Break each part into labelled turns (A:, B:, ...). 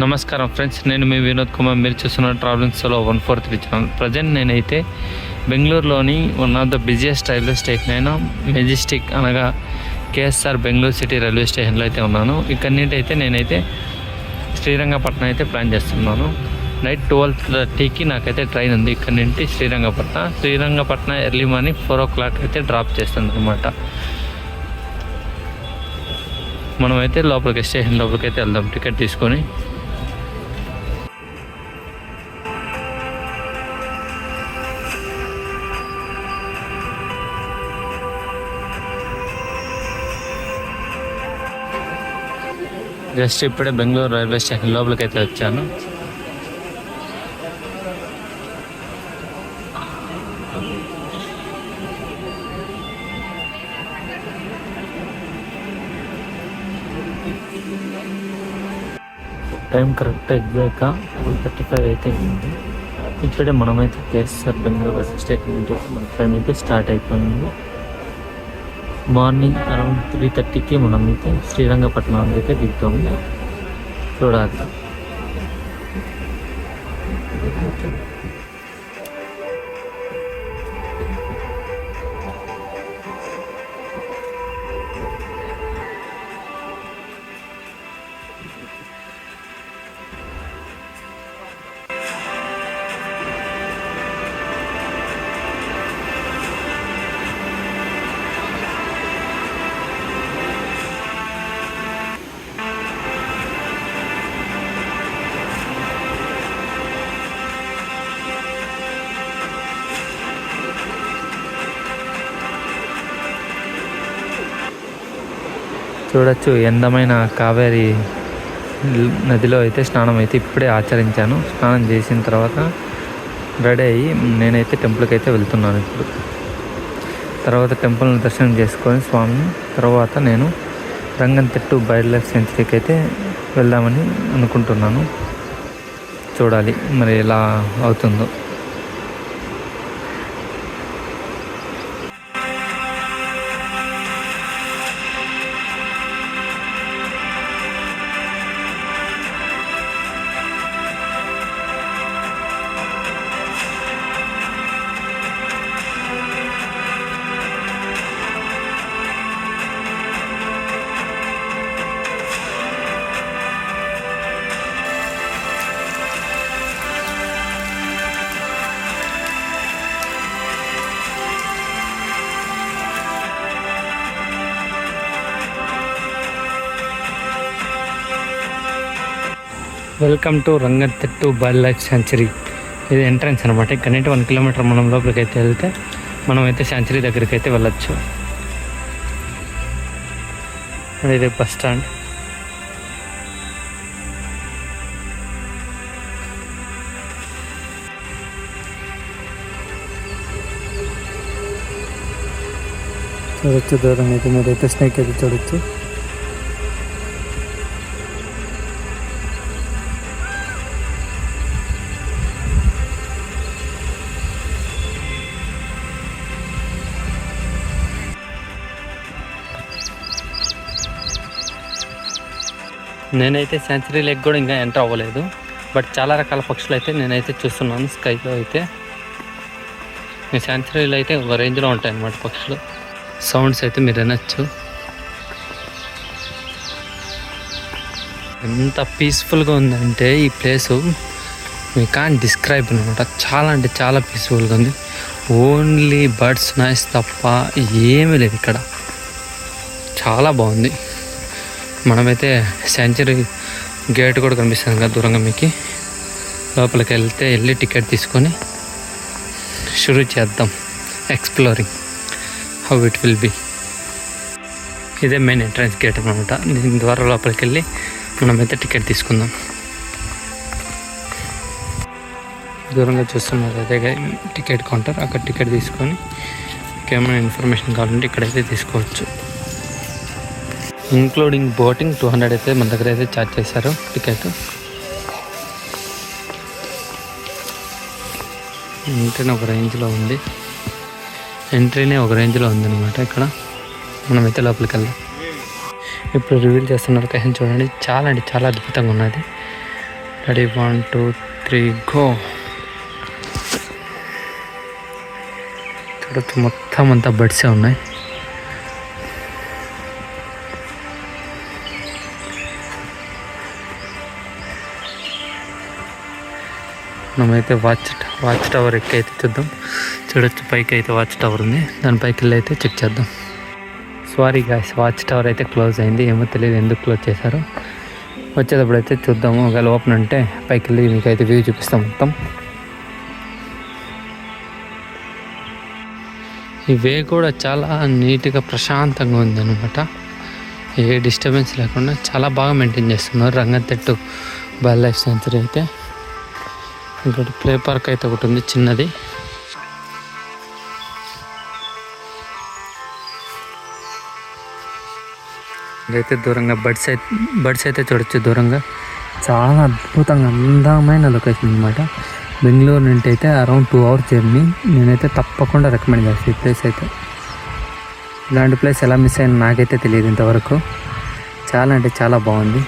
A: నమస్కారం ఫ్రెండ్స్, నేను మీ వినోద్ కుమార్. మీరు చూస్తున్న ట్రావెలింగ్ సోలో 143 ఛానల్. ప్రజెంట్ నేనైతే బెంగళూరులోని one of the busiest railway station అయిన మెజెస్టిక్ అనగా కేఎస్ఆర్ బెంగళూరు సిటీ రైల్వే స్టేషన్లో అయితే ఉన్నాను. ఇక్కడ నుండి అయితే నేనైతే శ్రీరంగపట్నం అయితే ప్లాన్ చేస్తున్నాను. నైట్ 12:30కి నాకైతే ట్రైన్ ఉంది ఇక్కడ నుండి శ్రీరంగపట్నం ఎర్లీ మార్నింగ్ 4 o'clock అయితే డ్రాప్ చేస్తుంది అనమాట. మనమైతే లోపలికి స్టేషన్ లోపలికి అయితే వెళ్దాం టికెట్ తీసుకొని. జస్ట్ ఇప్పుడే బెంగళూరు రైల్వే స్టేషన్ లోపలికి అయితే వచ్చాను. టైం కరెక్ట్ ఎగ్జాక్ట్గా 4:35 అయితే ఉంది. ఇప్పుడే మనమైతే కేఎస్ఆర్ బెంగళూరు రైల్వే స్టేషన్ నుంచి మన ట్రైన్ అయితే స్టార్ట్ అయిపోయింది. మార్నింగ్ అరౌండ్ 3:30కి మనమైతే శ్రీరంగపట్నం అయితే దిగుతాము. చూడాలి. చూడొచ్చు, అందమైన కావేరి నదిలో అయితే స్నానం అయితే ఇప్పుడే ఆచరించాను. స్నానం చేసిన తర్వాత రెడీ అయ్యి నేనైతే టెంపుల్కి అయితే వెళ్తున్నాను. ఇప్పుడు తర్వాత టెంపుల్ని దర్శనం చేసుకొని స్వామిని తర్వాత నేను రంగంతిట్టు వైల్డ్ లైఫ్ సెంచరీకి అయితే వెళ్దామని అనుకుంటున్నాను. చూడాలి మరి ఎలా అవుతుందో. వెల్కమ్ టు రంగంతిట్టు వైల్డ్ లైఫ్ సెంచరీ. ఇది ఎంట్రన్స్ అనమాట. ఇక్కడ నుండి 1 kilometer మనం లోపలికి అయితే వెళ్తే మనమైతే సెంచరీ దగ్గరికి అయితే వెళ్ళొచ్చు. ఇది బస్ స్టాండ్. చూడొచ్చు దూరం అయితే మీరైతే స్నేక్ అయితే చూడొచ్చు. నేనైతే సెంచరీ లెగ్ కూడా ఇంకా ఎంటర్ అవ్వలేదు. బట్ చాలా రకాల పక్షులు అయితే నేనైతే చూస్తున్నాను స్కైలో అయితే. ఈ సెంచరీలో అయితే ఒక రేంజ్లో ఉంటాయి అన్నమాట పక్షులు. సౌండ్స్ అయితే మీరు వినొచ్చు. ఎంత పీస్ఫుల్గా ఉందంటే ఈ ప్లేసు వీ కాంట్ డిస్క్రైబ్ అనమాట. చాలా అంటే చాలా పీస్ఫుల్గా ఉంది. ఓన్లీ బర్డ్స్ నాయిస్ తప్ప ఏమీ లేదు ఇక్కడ. చాలా బాగుంది. మనమైతే సెంచరీ గేట్ కూడా కనిపిస్తుంది కదా దూరంగా మీకు. లోపలికి వెళ్ళి టికెట్ తీసుకొని షురూ చేద్దాం exploring how it will be. ఇదే మెయిన్ ఎంట్రన్స్ గేట్ అనమాట. దీని ద్వారా లోపలికి వెళ్ళి మనమైతే టికెట్ తీసుకుందాం. దూరంగా చూస్తున్నారు అదే టికెట్ కౌంటర్. అక్కడ టికెట్ తీసుకొని ఇంకేమైనా ఇన్ఫర్మేషన్ కావాలంటే ఇక్కడైతే తీసుకోవచ్చు. ఇంక్లూడింగ్ బోటింగ్ 200 అయితే మన దగ్గర అయితే ఛార్జ్ చేశారు టికెట్. ఎంట్రీనే ఒక రేంజ్లో ఉంది. ఉందన్నమాట. ఇక్కడ మనమైతే లోపలికి వెళ్దాం. ఇప్పుడు రివీల్ చేస్తున్నారు కహన్ చూడండి. చాలా అంటే చాలా అద్భుతంగా ఉన్నది. Ready 1 2 3 go. చూడొచ్చు మొత్తం అంతా బర్డ్సే ఉన్నాయి. మనమైతే వాచ్ టవర్ ఎక్కి అయితే చూద్దాం. చూడొచ్చు పైకి అయితే వాచ్ టవర్ ఉంది, దానిపైకి వెళ్ళి అయితే చెక్ చేద్దాం. సారీ గాయ్స్, వాచ్ టవర్ అయితే క్లోజ్ అయింది. ఏమో తెలియదు ఎందుకు క్లోజ్ చేశారు. వచ్చేటప్పుడు అయితే చూద్దాము. ఒకవేళ ఓపెన్ అంటే పైకి వెళ్ళి మీకైతే వ్యూ చూపిస్తాం మొత్తం. ఈ వే కూడా చాలా నీట్గా ప్రశాంతంగా ఉంది అనమాట. ఏ డిస్టర్బెన్స్ లేకుండా చాలా బాగా మెయింటైన్ చేస్తున్నారు. రంగంతెట్టు వైల్డ్ లైఫ్ సెంచరీ అయితే. ఇంకోటి ప్లే పార్క్ అయితే ఒకటి ఉంది చిన్నది. ఇదైతే దూరంగా బర్డ్స్ అయితే చూడొచ్చు దూరంగా. చాలా అద్భుతంగా అందమైన లొకేషన్ అనమాట. బెంగళూరు నుండి అయితే అరౌండ్ 2 hours జర్నీ. నేనైతే తప్పకుండా రికమెండ్ చేస్తాను ఈ ప్లేస్ అయితే. ఇలాంటి ప్లేస్ ఎలా మిస్ అయినా నాకైతే తెలియదు ఇంతవరకు. చాలా అంటే చాలా బాగుంది.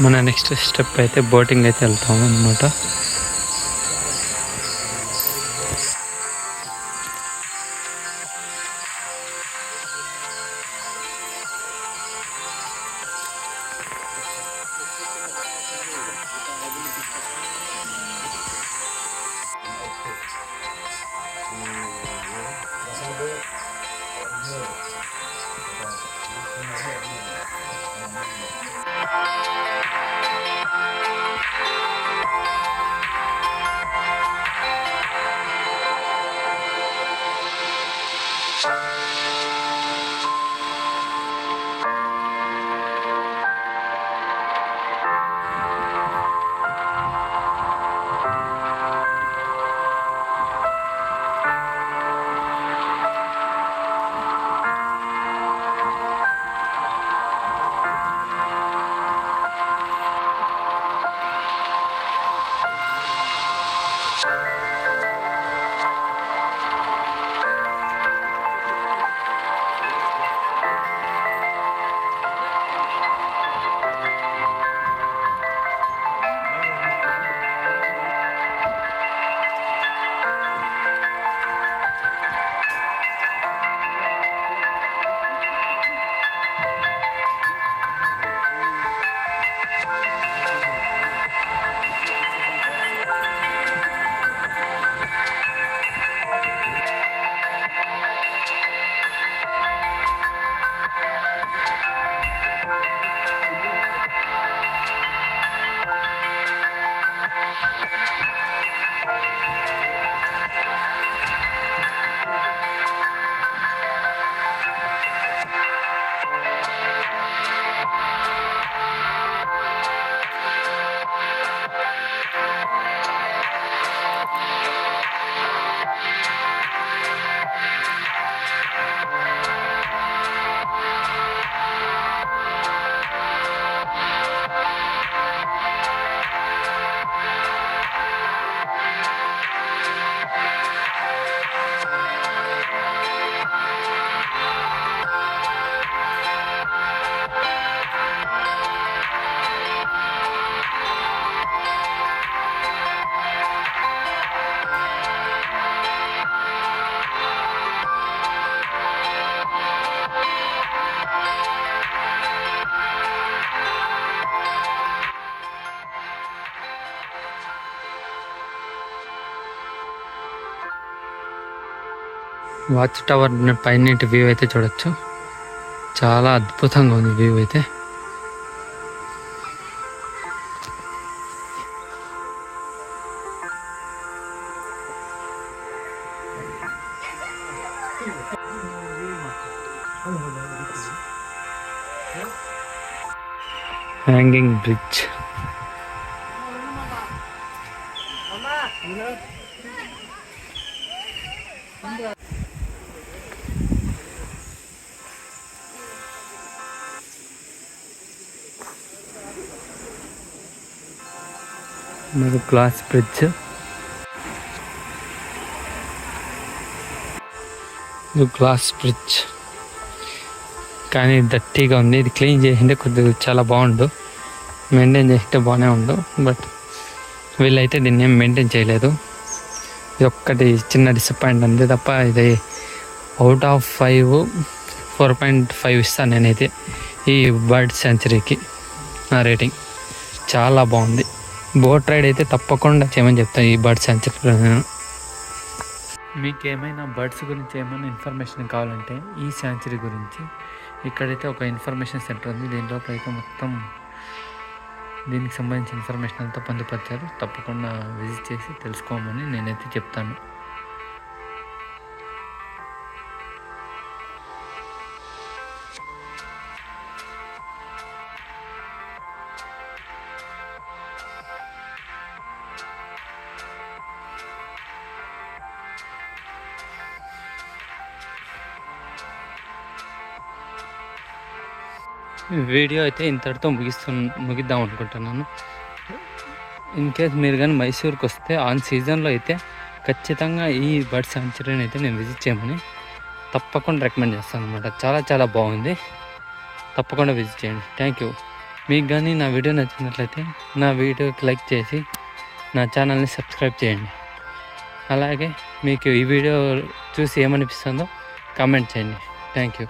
A: మన నెక్స్ట్ స్టెప్ అయితే బోటింగ్ అయితే వెళ్తాము అనమాట. వాచ్ టవర్ పైన వ్యూ అయితే చూడొచ్చు. చాలా అద్భుతంగా ఉంది వ్యూ అయితే. Hanging bridge. మరి గ్లాస్ బ్రిడ్జ్, ఇది గ్లాస్ బ్రిడ్జ్ కానీ డర్టీగా ఉంది. ఇది క్లీన్ చేసింటే కొద్దిగా చాలా బాగుండు, మెయింటైన్ చేస్తే బాగానే ఉండు. బట్ వీళ్ళైతే దీన్ని ఏం మెయింటైన్ చేయలేదు. ఇది ఒక్కటి చిన్న డిసప్పాయింట్ అంతే తప్ప ఇది అవుట్ ఆఫ్ 5 4.5 ఇస్తాను నేనైతే ఈ బర్డ్ సెంచరీకి. నా రేటింగ్ చాలా బాగుంది. బోట్ రైడ్ అయితే తప్పకుండా చేయమని చెప్తాను ఈ బర్డ్ సెంచరీలో నేను. మీకు ఏమైనా బర్డ్స్ గురించి ఏమైనా ఇన్ఫర్మేషన్ కావాలంటే ఈ శాంచురీ గురించి ఇక్కడైతే ఒక ఇన్ఫర్మేషన్ సెంటర్ ఉంది. దీంట్లోపల అయితే మొత్తం దీనికి సంబంధించిన ఇన్ఫర్మేషన్ అంతా పొందుపరిచారు. తప్పకుండా విజిట్ చేసి తెలుసుకోమని నేనైతే చెప్తాను. వీడియో అయితే ఇంతటితో ముగిద్దాం అనుకుంటున్నాను. ఇన్ కేస్ మీరు కానీ మైసూర్కి వస్తే ఆన్ సీజన్లో అయితే ఖచ్చితంగా ఈ బర్డ్ సాంచురీని అయితే నేను విజిట్ చేయమని తప్పకుండా రికమెండ్ చేస్తాను అనమాట. చాలా చాలా బాగుంది, తప్పకుండా విజిట్ చేయండి. Thank you. మీకు కానీ నా వీడియో నచ్చినట్లయితే నా వీడియోకి లైక్ చేసి నా ఛానల్ని సబ్స్క్రైబ్ చేయండి. అలాగే మీకు ఈ వీడియో చూసి ఏమనిపిస్తుందో కామెంట్ చేయండి. Thank you.